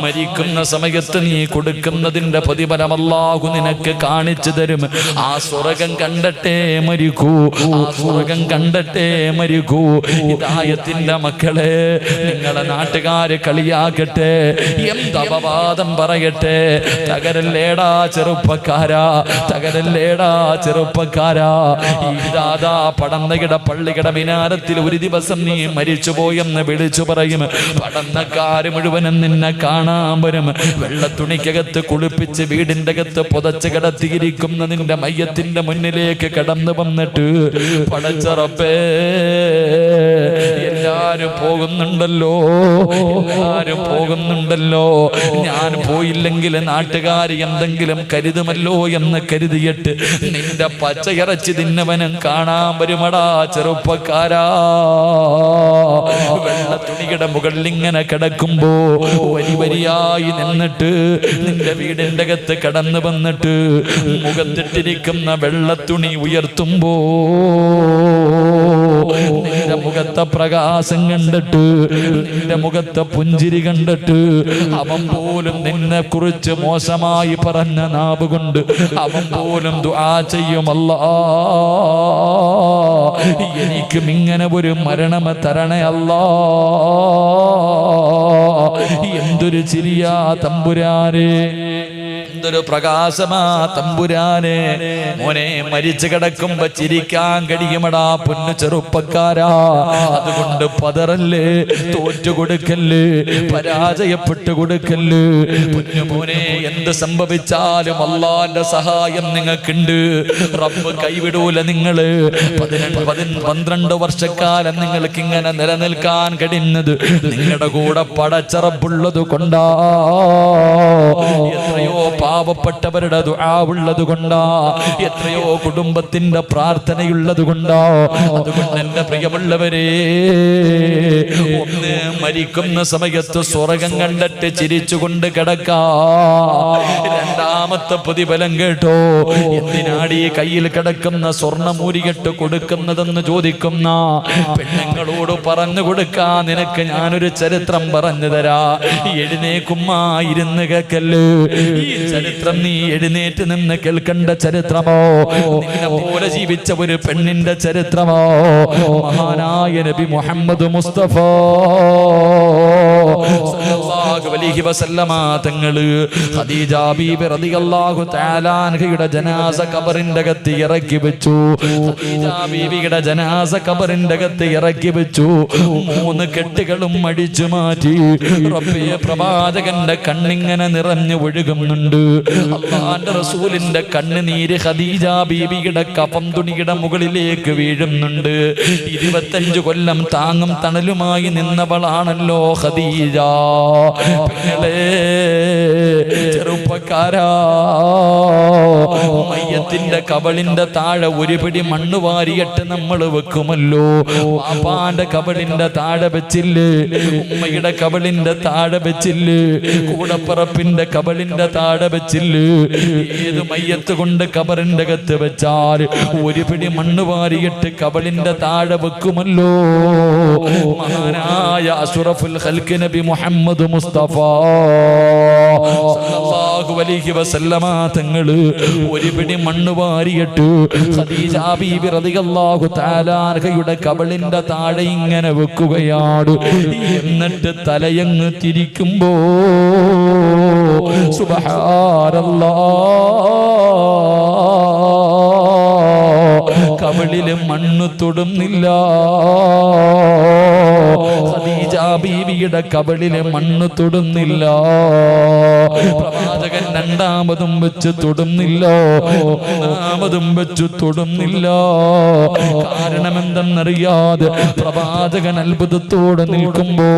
മരിക്കുന്ന സമയത്ത് നീ കൊടുക്കുന്നതിന്റെ പ്രതിഫലം അല്ലാഹു നിനക്ക് കാണിച്ചു തരും. ആ സ്വർഗം കണ്ടിട്ടേ മരിക്കൂ, ആ സ്വർഗം കണ്ടിട്ടേ മരിക്കൂ. ഹിദായത്തിന്റെ മക്കളെ, നിങ്ങളെ നാട്ടുകാര് കളിയാക്കട്ടെ, എന്ത് അപവാദം പറയട്ടെ, തകരല്ലേടാ ചെറുപ്പക്കാരാ, തകരല്ലേടാ ചെറുപ്പക്കാരാ. ഇതാ പടന്നകിട പള്ളികട മിനാരത്തിൽ ഒരു ദിവസം നീ മരിച്ചുപോയെന്ന് വിളിച്ചു പറയും. പടന്നക്കാര് മുഴുവനും നിന്നെ കാണാൻ വരും. വെള്ളത്തുണിക്കകത്ത് കുളിപ്പിച്ച് വീടിന്റെ അകത്ത് പുതച്ച് കിടത്തിയിരിക്കുന്ന നിന്റെ മയ്യത്തിന്റെ മുന്നിലേക്ക് കടന്നു വന്നിട്ട്, പടച്ച റബ്ബേ, എല്ലാരും പോകുന്നുണ്ടല്ലോ, എല്ലാരും പോകുന്നുണ്ടല്ലോ, ഞാൻ പോയില്ലെങ്കിൽ നാട്ടുകാർ എന്തെങ്കിലും കരുതുമല്ലോ എന്ന് കരുതിയിട്ട് നിന്റെ പച്ചയിറച്ചി തിന്നവനും കാണാൻ വരുമടാ ചെറുപ്പക്കാരാ. വെള്ള തുണിയുടെ മുകളിൽ ഇങ്ങനെ കിടക്കുമ്പോ വരി വരിയായി നിന്നിട്ട് നിന്റെ വീടിന്റെ അകത്ത് കടന്നു വന്നിട്ട് മുഖത്തിട്ടിരിക്കുന്ന വെള്ളത്തുണി ഉയർത്തുമ്പോ നിന്റെ മുഖത്തെ പ്രകാശം കണ്ടിട്ട്, നിന്റെ മുഖത്തെ പുഞ്ചിരി കണ്ടിട്ട് അവൻ പോലും നിന്നെ കുറിച്ച് മോശമായി പറഞ്ഞ നാവ് കൊണ്ട് അവൻ പോലും ദുആ ചെയ്യും, അല്ലാഹ് എനിക്കും ഇങ്ങനെ ഒരു മരണം തരണേ അല്ലാഹ്. എന്തൊരു ചിരിയാ തമ്പുരാനെ, എന്തൊരു പ്രകാശമാ തമ്പുരാനെ. മോനെ, മരിച്ചു കിടക്കുമ്പോ ചിരിക്കാൻ കഴിയുമടാ പൊന്നു ചെറുപ്പക്കാരാ. അതുകൊണ്ട് പതറല്ലേ, തോറ്റു കൊടുക്കല്ലേ, പരാജയപ്പെട്ടു കൊടുക്കല്ലേ. പൊന്നു മോനെ, എന്ത് സംഭവിച്ചാലും അല്ലാഹുവിന്റെ സഹായം നിങ്ങൾക്കുണ്ട്. റബ്ബ് കൈവിടൂല നിങ്ങള്. 12 വർഷക്കാലം നിങ്ങൾക്ക് ഇങ്ങനെ നിലനിൽക്കാൻ കഴിയുന്നത് നിങ്ങളുടെ കൂടെ പടച്ച റബ്ബുള്ളത് കൊണ്ടാ. എത്രയോ പാവപ്പെട്ടവരുടെ ദുആ ഉള്ളത് കൊണ്ടാ, എത്രയോ കുടുംബത്തിന്റെ പ്രാർത്ഥനയുള്ളത് കൊണ്ടാ. അതുകൊണ്ട് എന്റെ പ്രിയമുള്ളവരെ, ഒന്ന് മരിക്കുന്ന സമയത്ത് സ്വർഗം കണ്ടിട്ട് ചിരിച്ചുകൊണ്ട് കിടക്കാ. രണ്ടാമത്തെ പ്രതിഫലം കേട്ടോ, എന്തിനാടി കയ്യിൽ കിടക്കുന്ന സ്വർണ്ണമൂരികെട്ട് കൊടുക്കുന്നതെന്ന് ചോദിക്കുന്ന പെണ്ണുങ്ങളോട് പറഞ്ഞു കൊടുക്കാ, നിനക്ക് ഞാനൊരു ചരിത്രം പറഞ്ഞു തരാ. എഴുന്നേക്കുമ്മ ഇരുന്ന് കേക്കല്ലേ, ഈ ചരിത്രം നീ എഴുന്നേറ്റ് നിന്ന് കേൾക്കേണ്ട ചരിത്രമോ, നിന്നെ പോലെ ജീവിച്ച ഒരു പെണ്ണിന്റെ ചരിത്രമോ. മഹാനായ നബി മുഹമ്മദ് മുസ്തഫ സല്ലല്ലാഹു അലൈഹി വസല്ലമ തങ്ങള് ഖദീജ ബീബി റളിയല്ലാഹു തആല അൻഹയുടെ ജനാസ ഖബറിന്റെ അകത്ത് ഇറക്കി വെച്ചു. ഖദീജ ബീബിയുടെ ജനാസ ഖബറിന്റെ അകത്ത് ഇറക്കി വെച്ചു. 3 കെട്ടുകളും അടിച്ചു മാറ്റി. റബ്ബേ, പ്രവാചകന്റെ കണ്ണിങ്ങനെ നിറഞ്ഞു ഒഴുകുന്നുണ്ട്. അല്ലാഹുവിന്റെ റസൂലിന്റെ കണ്ണുനീര് ഖദീജ ബീബിയുടെ കഫം തുണിയുടെ മുകളിലേക്ക് വീഴുന്നുണ്ട്. 25 കൊല്ലം താങ്ങും തണലുമായി നിന്നവളാണല്ലോ ഖദീജ. പെങ്ങളെ, ചെറുപ്പക്കാരാ, മയ്യത്തിന്റെ കബളിന്റെ താഴെ ഒരു പിടി മണ്ണ് വാരിയിട്ട് നമ്മൾ വെക്കുമല്ലോ. പാപ്പാന്റെ കബളിന്റെ താഴെ വെച്ചില്ലേ, ഉമ്മയുടെ കബളിന്റെ താഴെ വെച്ചില്ലേ, കൂടപ്പറപ്പിന്റെ കബളിന്റെ താഴെ വെച്ചില്ലേ. ഏത് മയ്യത്ത് കൊണ്ട് കബറിന്റെ അകത്ത് വെച്ചാൽ ഒരു പിടി മണ്ണ് വാരിയിട്ട് കബളിന്റെ താഴെ വെക്കുമല്ലോ. മഹാനായ അഷ്റഫുൽ ഖൽഖ് നബി മുഹമ്മദ് മുസ്തഫ സല്ലല്ലാഹു അലൈഹി വസല്ലമ തങ്ങള് ഒരു പിടി മണ്ണ് വാരിയിട്ട് ഖദീജ ബീബി റളിയല്ലാഹു തആല അൻഹയുടെ കബളിന്റെ താഴെ ഇങ്ങനെ വെക്കുകയാണ്. എന്നിട്ട് തലയങ്ങ് തിരിക്കുമ്പോ സുബ്ഹാനല്ലാഹ്, കബളില് മണ്ണ് തൊടുന്നില്ല. ഖദീജ ബീവിയുടെ കബളിലെ മണ്ണ് തൊടുന്നില്ല. പ്രവാചകൻ രണ്ടാമതും വെച്ച് തൊടുന്നില്ല, മൂന്നാമതും വെച്ച് തൊടുന്നില്ല. കാരണം എന്തെന്നറിയാതെ പ്രവാചകൻ അത്ഭുതത്തോടെ നിൽക്കുമ്പോ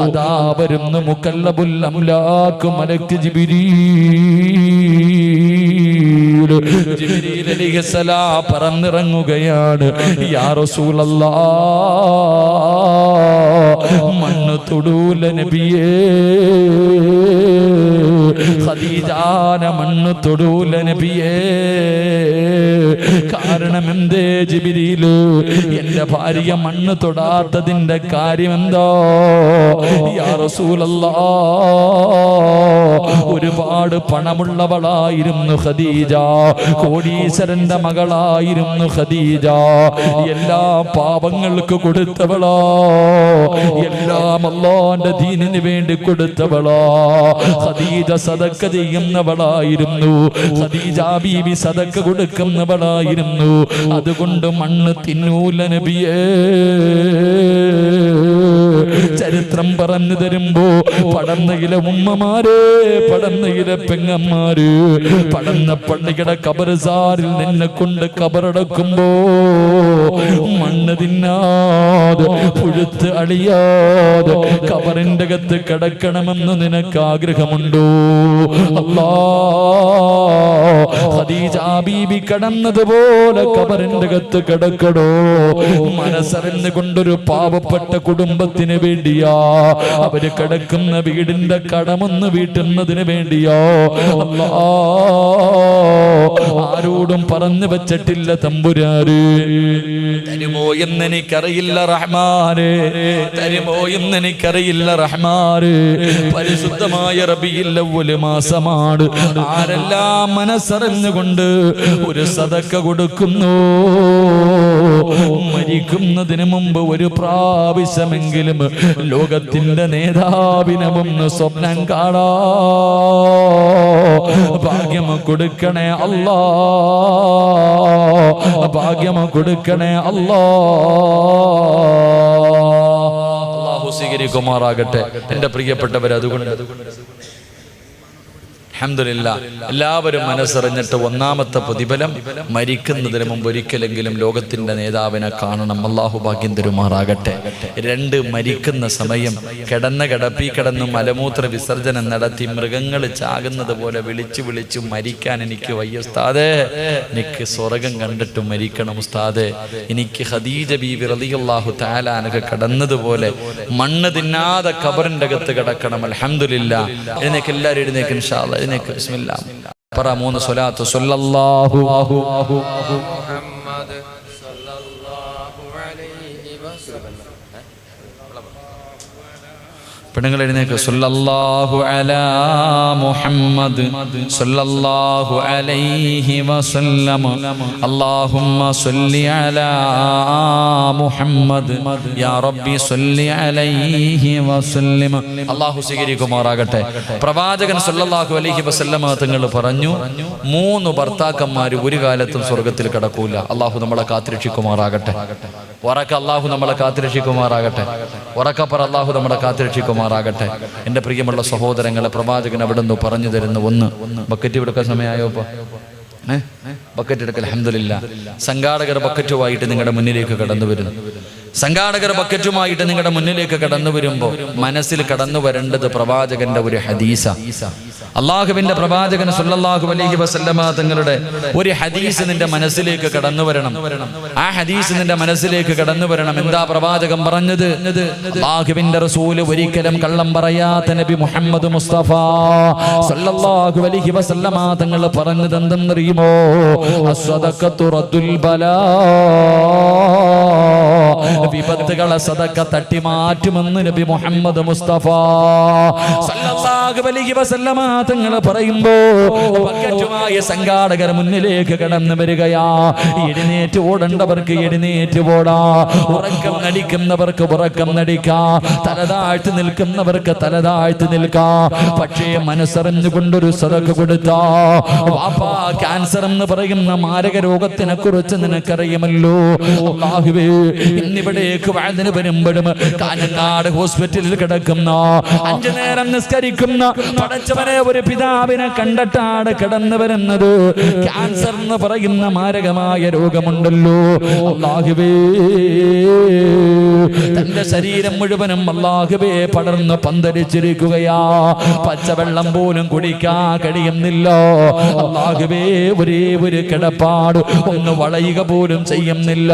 അതാ വരുന്ന മുക്കല്ലബുൽ അംലാക്ക് മലക്ക് ജിബ്രീൽ അലൈഹിസ്സലാം പറന്നിറങ്ങുകയാണ്. യാ റസൂലല്ലാഹ്, മണ്ണ് തൊടൂല നബിയേ, ഖദീജാനെ മണ്ണ് തൊടൂല നബിയേ. കാരണം എന്തേ ജിബ്രീല്? എന്റെ ഭാര്യ മണ്ണ് തൊടാത്തതിന്റെ കാര്യം എന്താ യാ റസൂലല്ലാഹ്? ഒരുപാട് പണമുള്ളവളായിരുന്നു ഖദീജ, കോടീശ്വരന്റെ മകളായിരുന്നു ഖദീജ. എല്ലാ പാപങ്ങൾക്ക് കൊടുത്തവളാ, എല്ലാം അല്ലാഹുവിന്റെ ദീനിന് വേണ്ടി കൊടുത്തവളാ. ഖദീജ സദഖ ചെയ്യുന്നവളായിരുന്നു, ഖദീജ ബീവി സദഖ കൊടുക്കുന്നവളായിരുന്നു. അതുകൊണ്ട് മണ്ണ് തിന്നൂല നബിയേ. ചരിത്രം പറഞ്ഞു തരുമ്പോ പടന്നയിലെ ഉമ്മമാര്, പടന്നയിലെ പെങ്ങന്മാര്, പടന്ന പള്ളിയുടെ കബർസാറിൽ നിന്നെ കൊണ്ട് കബറടക്കുമ്പോ മണ്ണ് തിന്നാതെ പുഴുത്ത് അളിയാതെ കബറിന്റെ അകത്ത് കിടക്കണമെന്ന് നിനക്ക് ആഗ്രഹമുണ്ടോ? അല്ലാ, ഖദീജ ബീബി കടന്നതുപോലെ കബറിന്റെ അകത്ത് കിടക്കടോ? മനസ്സറിഞ്ഞുകൊണ്ടൊരു പാവപ്പെട്ട കുടുംബത്തിന് വേണ്ടിയാ, അവര് കിടക്കുന്ന വീടിന്റെ കടമൊന്ന് വീട്ടുന്നതിന് വേണ്ടിയോ അല്ലാ ആരോടും പറഞ്ഞു വെച്ചിട്ടില്ല തമ്പുരാര്. തരുമോ എന്നെനിക്കറിയില്ല റഹ്മാന്, തരുമോ എന്നെനിക്കറിയില്ല റഹ്മാന്. പരിശുദ്ധമായ റബീഉൽ അവ്വൽ മാസമാണ്. ആരെല്ലാം മനസ്സറിഞ്ഞുകൊണ്ട് ഒരു സദഖ കൊടുക്കുന്നു, മരിക്കുന്നതിന് മുമ്പ് ഒരു പ്രാവശ്യമെങ്കിലും ലോകത്തിന്റെ നേതാവിനെ ഒന്ന് സ്വപ്നം കാണാ ഭാഗ്യം കൊടുക്കണേ അല്ലാ, ഭാഗ്യം കൊടുക്കണേ അല്ലാ. അല്ലാഹു സ്വീകരിക്കുമാറാകട്ടെ. എന്റെ പ്രിയപ്പെട്ടവർ, അതുകൊണ്ട് അൽഹംദുലില്ലാഹ് എല്ലാവരും മനസ്സറിഞ്ഞിട്ട് ഒന്നാമത്തെ പ്രതിഫലം മരിക്കുന്നതിന് മുമ്പ് ഒരിക്കലെങ്കിലും ലോകത്തിന്റെ നേതാവിനെ കാണണം. അല്ലാഹു ഭാഗ്യം തരുമാറാകട്ടെ. 2, മരിക്കുന്ന സമയം കിടന്ന കിടപ്പി കിടന്ന് മലമൂത്ര വിസർജനം നടത്തി മൃഗങ്ങൾ ചാകുന്നത് പോലെ വിളിച്ചു വിളിച്ചു മരിക്കാൻ എനിക്ക് വയ്യ ഉസ്താദേ, എനിക്ക് സ്വർഗം കണ്ടിട്ട് മരിക്കണം ഉസ്താദേ. എനിക്ക് ഖദീജ ബീവി റളിയല്ലാഹു തആല അൻഹ കടന്നതുപോലെ മണ്ണ് തിന്നാതെ ഖബറിന്റെ അകത്ത് കിടക്കണം. അൽഹംദുലില്ലാഹ്. എഴുന്നേക്ക്, എല്ലാവരും എഴുന്നേക്ക് ഇൻഷാ അല്ലാഹ്. ബിസ്മില്ലാഹ് പറ 3 സ്വലാത്ത്. സല്ലല്ലാഹു മുഹമ്മദ് സല്ലല്ലാഹു അലൈഹി വസല്ലം. പെണ്ണുങ്ങൾ എഴുന്നേക്ക്. സല്ലല്ലാഹു അലാ മുഹമ്മദ് സല്ലല്ലാഹു അലൈഹി വസല്ലം. അല്ലാഹുമ്മ സല്ലി അലാ മുഹമ്മദ് യാ റബ്ബി സല്ലി അലൈഹി വസല്ലം. അല്ലാഹു സ്വീകരിക്കുമാറാകട്ടെ. പ്രവാചകൻ സല്ലല്ലാഹു അലൈഹി വസല്ലം തങ്ങൾ പറഞ്ഞു, 3 ഭർത്താക്കന്മാർ ഒരു കാലത്തും സ്വർഗത്തിൽ കടക്കൂല. അല്ലാഹു നമ്മളെ കാത്തുരക്ഷിക്കുമാറാകട്ടെ. ഉറക്ക അല്ലാഹു നമ്മളെ കാത്തുരക്ഷിക്കുമാറാകട്ടെ. ഉറക്കപ്പറ അല്ലാഹു നമ്മളെ കാത്തുരക്ഷിക്കുമാറാകട്ടെ. എൻ്റെ പ്രിയമുള്ള സഹോദരങ്ങളെ, പ്രവാചകൻ അവിടെ നിന്ന് പറഞ്ഞു തരുന്നു. 1 ബക്കറ്റ് എടുക്കാൻ സമയമായോ? ബക്കറ്റ് എടുക്കൽ. അൽഹംദുലില്ലാഹ്. സംഘാടകർ ബക്കറ്റുമായിട്ട് നിങ്ങളുടെ മുന്നിലേക്ക് കടന്നു വരുന്നു. സംഘാടകർ ബക്കറ്റുമായിട്ട് നിങ്ങളുടെ മുന്നിലേക്ക് കടന്നു വരുമ്പോൾ മനസ്സിൽ കടന്നു വരേണ്ടത് പ്രവാചകന്റെ ഒരു ഹദീസ. അള്ളാഹുവിന്റെ പ്രവാചകൻ സല്ലല്ലാഹു അലൈഹി വസല്ലമ തങ്ങളുടെ ഒരു ഹദീസ് നിന്റെ മനസ്സിലേക്ക് കടന്നു വരണം. ആ ഹദീസ് നിന്റെ മനസ്സിലേക്ക് കടന്നു വരണം. എന്താ പ്രവാചകൻ പറഞ്ഞത്? അള്ളാഹുവിന്റെ റസൂല് ഒരിക്കലും കള്ളം പറയാത്ത നബി മുഹമ്മദ് മുസ്തഫ സല്ലല്ലാഹു അലൈഹി വസല്ലമ തങ്ങൾ പറഞ്ഞത് എന്തെന്നറിയുമോ? അസ്സദഖത്തു റദ്ദുൽ ബലാ. വിപത്തുകളെ സദഖ തട്ടി മാറ്റുമെന്ന് നബി മുഹമ്മദ് മുസ്തഫ സല്ലല്ലാഹു അലൈഹി വസല്ലമ തങ്ങൾ പറയുമ്പോ ബക്കറ്റുമായ സംഘാടകർ മുന്നിലേക്ക് കടന്നു വരികയാ. എഴുന്നേറ്റ് ഓടേണ്ടവർക്ക് എഴുന്നേറ്റ് ഓടാ, ഉറക്കം നടിക്കുന്നവർക്ക് ഉറക്കം നടിക്കാ, തലതാഴ്ത്തി നിൽക്കുന്നവർക്ക് തലതാഴ്ത്തി നിൽക്കാ. പക്ഷേ മനസ്സറിഞ്ഞുകൊണ്ടൊരു സദഖ കൊടുത്താ, വാപ്പാ ക്യാൻസർ എന്ന് പറയുന്ന മാരക രോഗത്തിനെ കുറിച്ച് നിനക്കറിയുമല്ലോ. അല്ലാഹുവേ, ഇന്നിവിടേക്ക് വഅദിന് വരുമ്പോഴും കാഞ്ഞങ്ങാട് ഹോസ്പിറ്റലിൽ കിടക്കുന്ന 5 നേരം നിസ്കരിക്കുന്ന പടച്ചവനെ ഒരു പിതാവിനെ കണ്ടിട്ടാണ് കിടന്നു വരുന്നത്. ക്യാൻസർ എന്ന് പറയുന്ന മാരകമായ രോഗമുണ്ടല്ലോ. അല്ലാഹുവേ, തന്റെ ശരീരം മുഴുവനും അല്ലാഹുവേ പടർന്ന് പന്തലിച്ചിരിക്കുകയാ. പച്ചവെള്ളം പോലും കുടിക്കാൻ കഴിയുന്നില്ല. അല്ലാഹുവേ, ഒരേ ഒരു കിടപ്പാട് ഒന്ന് വളയുക പോലും ചെയ്യുന്നില്ല.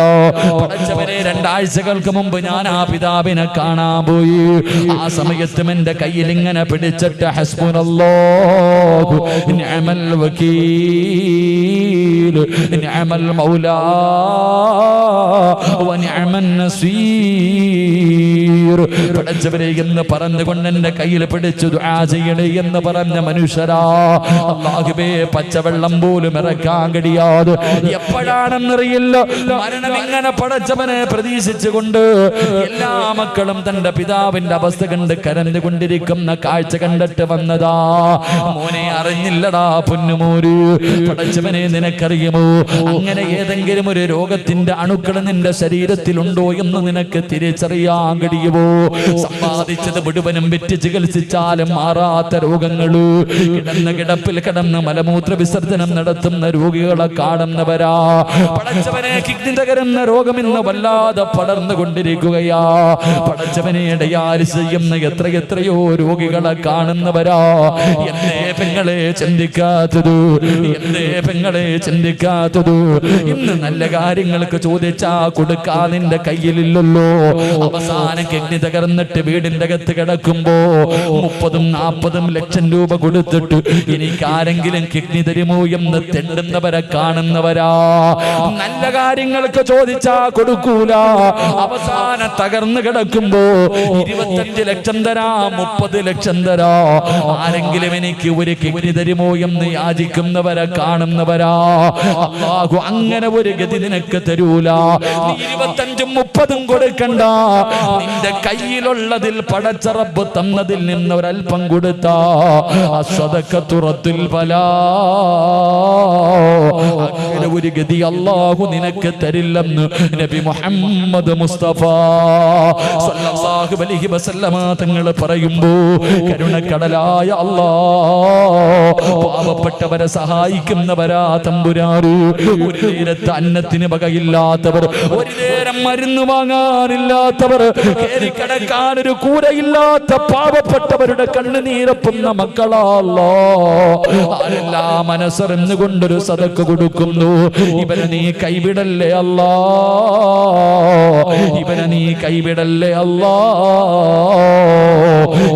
പടച്ചവനെ 2 രണ്ടാഴ്ചകൾക്ക് മുമ്പ് ഞാൻ ആ പിതാവിനെ കാണാൻ പോയി. ആ സമയത്തും എന്റെ കയ്യിൽ ഇങ്ങനെ പിടിച്ചിട്ട് ഹസ്ബുനല്ലാഹു നിഅമൽ വകീൽ നിഅമൽ മൗലാ വ നിഅമൻ നസീർ പടച്ചവനെ എന്ന് പറഞ്ഞുകൊണ്ട് എന്റെ കയ്യിൽ പിടിച്ചു ദുആ ചെയ്യണേ എന്ന് പറഞ്ഞ മനുഷ്യരാ, അല്ലാഹുവേ പച്ചവെള്ളം പോലും ഇറക്കാൻ കഴിയാതെ എപ്പോഴാണെന്നറിയില്ല മരണം ഇങ്ങനെ പടച്ചവനെ പ്രതീക്ഷിച്ചുകൊണ്ട് എല്ലാ മക്കളും തന്റെ പിതാവിന്റെ അവസ്ഥ കണ്ട് കരഞ്ഞുകൊണ്ടിരിക്കുന്ന കാഴ്ച കണ്ടിട്ട് വന്നതാ. മോനെ അറിഞ്ഞില്ലടാ പൊന്നുമോര്, പടച്ചവനെ നിനക്കറിയുമോ അങ്ങനെ ഏതെങ്കിലും ഒരു രോഗത്തിന്റെ അണുക്കൾ നിന്റെ ശരീരത്തിലുണ്ടോ എന്ന് നിനക്ക് തിരിച്ചറിയാൻ കഴിയുമോ? സമ്പാദിച്ചത് മുഴുവനും വിറ്റ് ചികിത്സിച്ചാലും മാറാത്ത രോഗങ്ങള്, കിടന്ന കിടപ്പിൽ കിടന്ന് മലമൂത്ര വിസർജനം നടത്തുന്ന രോഗികളെ കാണുന്നവരാ. പടച്ചവനെ കിഡ്നി തകരുന്ന രോഗം ഇന്ന് വല്ലാതെ പടർന്നുകൊണ്ടിരിക്കുകയാ. പടച്ചവനെ ഡയാലിസിസ് ചെയ്യുന്ന എത്രയോ രോഗികളെ കാണുന്നവരാ. എന്തേ പെങ്ങളെ ചിന്തിക്കാത്തത്, എന്തേ പെങ്ങളെ ചിന്തിക്കാത്തത്? ഇന്ന് നല്ല കാര്യങ്ങൾക്ക് ചോദിച്ചാ കൊടുക്കാൻ നിന്റെ കയ്യിലില്ലല്ലോ. അവസാനം കിഡ്നി തകർന്നിട്ട് വീടിന്റെ അകത്ത് കിടക്കുമ്പോ 30-40 ലക്ഷം രൂപ കൊടുത്തിട്ട് എനിക്ക് ആരെങ്കിലും കിഡ്നി തരുമോ എന്ന് തെണ്ടുന്നവരെ കാണുന്നവരാ. നല്ല കാര്യങ്ങൾക്ക് ചോദിച്ചാ കൊടുക്കൂല. അവസാനം തകർന്നു കിടക്കുമ്പോ 25 ലക്ഷം തരാ, 30 ലക്ഷം തരാ, ആരെങ്കിലും എനിക്ക് ഒരു കിഡ്നി തരുമോ എന്ന് യാചിക്കുന്നവരെ കാണുന്നവരാ. അല്ലാഹു അങ്ങനെ ഒരു ഗതി നിനക്ക് തരൂല. 25-30 കൊടുക്കണ്ട, നിന്റെ കയ്യിലുള്ളതിൽ പടച്ച റബ്ബ് തന്നതിൽ നിന്ന് ഒരൽപ്പം കൊടുത്താ അസ്സദഖത്തു റദ്ദുൽ ബലാ. അങ്ങനെ ഒരു ഗതി അല്ലാഹു നിനക്ക് തരില്ലെന്ന് നബി മുഹമ്മദ് മുസ്തഫ സ്വല്ലല്ലാഹു അലൈഹി വസല്ലമ തങ്ങൾ പറയുമ്പോ കരുണക്കടലായ അല്ലാഹ് പാവപ്പെട്ടവരെ സഹായിക്കുന്നവരാ തമ്പുരാന്. ഒരു നേരത്തെ അന്നത്തിന് വകയില്ലാത്തവർ, ഒരു നേരം മരുന്ന് വാങ്ങാനില്ലാത്തവർ, കിടക്കാൻ ഒരു കൂരയില്ലാത്ത പാവപ്പെട്ടവരുടെ കണ്ണുനീരപ്പുന്ന മക്കളാല്ലോ. ആരെല്ലാം മനസ്സറിഞ്ഞുകൊണ്ടൊരു സദഖ കൊടുക്കുന്നു. ഇവരെ നീ കൈവിടല്ലേ അല്ലാ, ഇവരെ നീ കൈവിടല്ലേ അല്ലാ.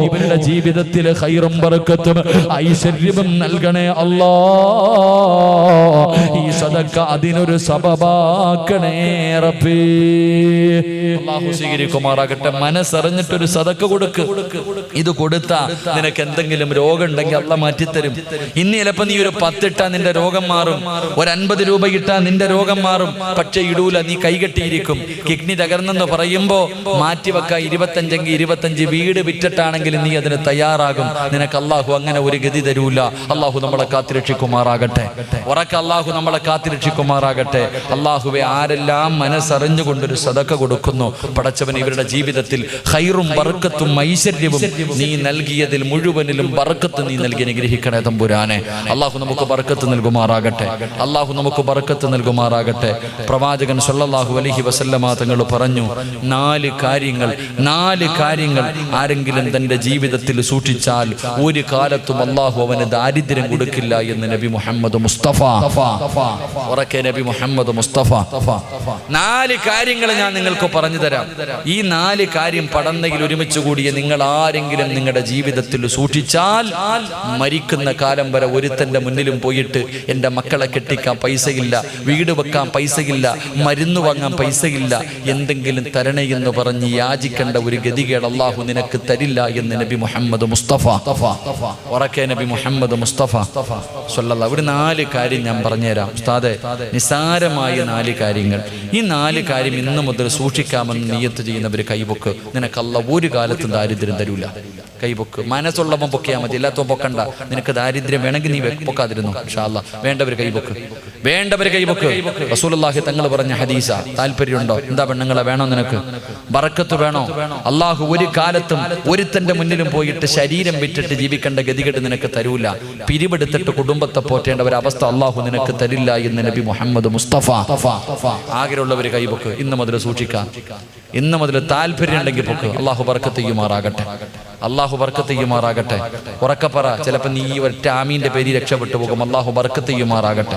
ഇവരുടെ ജീവിതത്തിൽ ഖൈറും ബറക്കത്തും ഐശ്വര്യവും നൽകണേ അല്ലാ. ഈ സദഖ അതിനൊരു സബബാക്കണേ റബ്ബേ. അല്ലാഹു സ്വീകരിക്കുമാറാകട്ടെ. മനസ്സറിഞ്ഞിട്ടൊരു സദഖ കൊടുക്ക്. ഇത് കൊടുത്താ നിനക്ക് എന്തെങ്കിലും രോഗം ഉണ്ടെങ്കിൽ അല്ലാഹ് മാറ്റിത്തരും. ഇന്ന് ചിലപ്പോ നീ ഒരു 10 ഇട്ടാ നിന്റെ രോഗം മാറും, ഒരു 50 രൂപ ഇട്ടാ നിന്റെ രോഗം മാറും. പക്ഷെ ഇടൂല, നീ കൈകെട്ടിയിരിക്കും. കിഡ്നി തകർന്നെന്ന് പറയുമ്പോ മാറ്റിവെക്ക 25 25 വീട് വിറ്റിട്ടാണെങ്കിൽ നീ അതിന് തയ്യാറാകും. നിനക്ക് അല്ലാഹു അങ്ങനെ ഒരു ഗതി തരൂല. അല്ലാഹു നമ്മളെ കാത്തിരക്ഷിക്കുമാറാകട്ടെ. ഉറക്കെ അല്ലാഹു നമ്മളെ കാത്തിരക്ഷിക്കുമാറാകട്ടെ. അല്ലാഹുവെ ആരെല്ലാം മനസ്സറിഞ്ഞുകൊണ്ടൊരു സദഖ കൊടുക്കുന്നു പടച്ചവൻ ഇവരുടെ ജീവിതത്തിൽ ഖൈറും ബർക്കത്തും ഐശ്വര്യവും നീ നൽകിയതിൽ മുഴുവനിലും ബർക്കത്ത് നീ നൽകി അനുഗ്രഹിക്കണേ തമ്പുരാനെ. അല്ലാഹു നമുക്ക് ബർക്കത്ത് നൽകുമാറാകട്ടെ. അല്ലാഹു നമുക്ക് ബർക്കത്ത് നൽകുമാറാകട്ടെ. പ്രവാചകൻ സല്ലല്ലാഹു അലൈഹി വസല്ലമ തങ്ങൾ പറഞ്ഞു, 4 കാര്യങ്ങൾ ആരെങ്കിലും തന്റെ ജീവിതത്തിൽ സൂക്ഷിച്ചാൽ ഒരു കാലത്തും അല്ലാഹു അവന് ദാരിദ്ര്യം കൊടുക്കില്ല എന്ന് നബി മുഹമ്മദ് മുസ്തഫ. ഉറക്കെ നബി മുഹമ്മദ് മുസ്തഫ. 4 കാര്യങ്ങൾ ഞാൻ നിങ്ങൾക്ക് പറഞ്ഞു തരാം. ഈ 4 കാര്യം പടന്നയിൽ ഒരുമിച്ച് കൂടിയ നിങ്ങൾ ആരെങ്കിലും നിങ്ങളുടെ ജീവിതത്തിൽ സൂക്ഷിച്ചാൽ മരിക്കുന്ന കാലം വരെ ഒരുത്തന്റെ മുന്നിലും പോയിട്ട് എൻ്റെ മക്കളെ കെട്ടിക്കാൻ പൈസയില്ല, വീട് വെക്കാൻ പൈസയില്ല, മരുന്ന് വാങ്ങാൻ പൈസയില്ല, എന്തെങ്കിലും തരണേ എന്ന് പറഞ്ഞ് യാചിക്കേണ്ട ഒരു ഗതികേട് അല്ലാഹു നിനക്ക് തരില്ല എന്ന് നബി മുഹമ്മദ് മുസ്തഫ. ഉറക്കെ നബി മുഹമ്മദ് മുസ്തഫ സ്വല്ലല്ലാഹു. ഒരു 4 കാര്യം ഞാൻ പറഞ്ഞുതരാം ഉസ്താദെ, നിസാരമായ 4 കാര്യങ്ങൾ. ഈ 4 കാര്യം ഇന്ന് മുതൽ സൂക്ഷിക്കാമെന്ന് നിയ്യത്ത് ചെയ്യുന്നവർ കൈപൊക്ക്. നിനക്ക് അല്ലാഹു ഒരു കാലത്തും ദാരിദ്ര്യം തരൂല. കൈപൊക്ക്. മനസ്സുള്ളവൻ പൊക്കിയാൽ മതി, എല്ലാത്തവൻ പൊക്കണ്ട. നിനക്ക് ദാരിദ്ര്യം വേണമെങ്കിൽ നീ പൊക്കാതിരുന്നു. ഇൻഷാ അല്ലാഹ്. വേണ്ടവർ കൈപൊക്ക്, വേണ്ടവർ കൈപൊക്ക്. റസൂലുള്ളാഹി തങ്ങൾ പറഞ്ഞ ഹദീസ. താല്പര്യമുണ്ടോ? എന്താ പെണ്ണുങ്ങളെ വേണോ? നിനക്ക് ബറക്കത്ത് വേണോ? അല്ലാഹു ഒരു കാലത്തും ഒരുത്തന്റെ മുന്നിലും പോയിട്ട് ശരീരം വിറ്റിട്ട് ജീവിക്കേണ്ട ഗതികേട് നിനക്ക് തരൂല. പിരിവെടുത്തിട്ട് കുടുംബത്തെ പോറ്റേണ്ട ഒരു അവസ്ഥ അല്ലാഹു നിനക്ക് തരില്ല എന്ന് നബി മുഹമ്മദ് മുസ്തഫ. ആഗ്രഹമുള്ളവർ കൈപൊക്ക്. ഇന്ന് മുതൽ സൂക്ഷിക്കാം. ഇന്ന് മുതൽ താല്പര്യം ഉണ്ടെങ്കിൽ പൊക്ക്. അല്ലാഹു ബർക്കത്ത് ചെയ്യുമാറാകട്ടെ. അല്ലാഹു ബർക്കത്ത് ചെയ്യുമാറാകട്ടെ. ഉറക്കപ്പറ. ചിലപ്പോൾ നീ ഒറ്റ ആമീന്റെ പേരിൽ രക്ഷപ്പെട്ടു പോകും. അല്ലാഹു ബർക്കത്ത് ചെയ്യുമാറാകട്ടെ.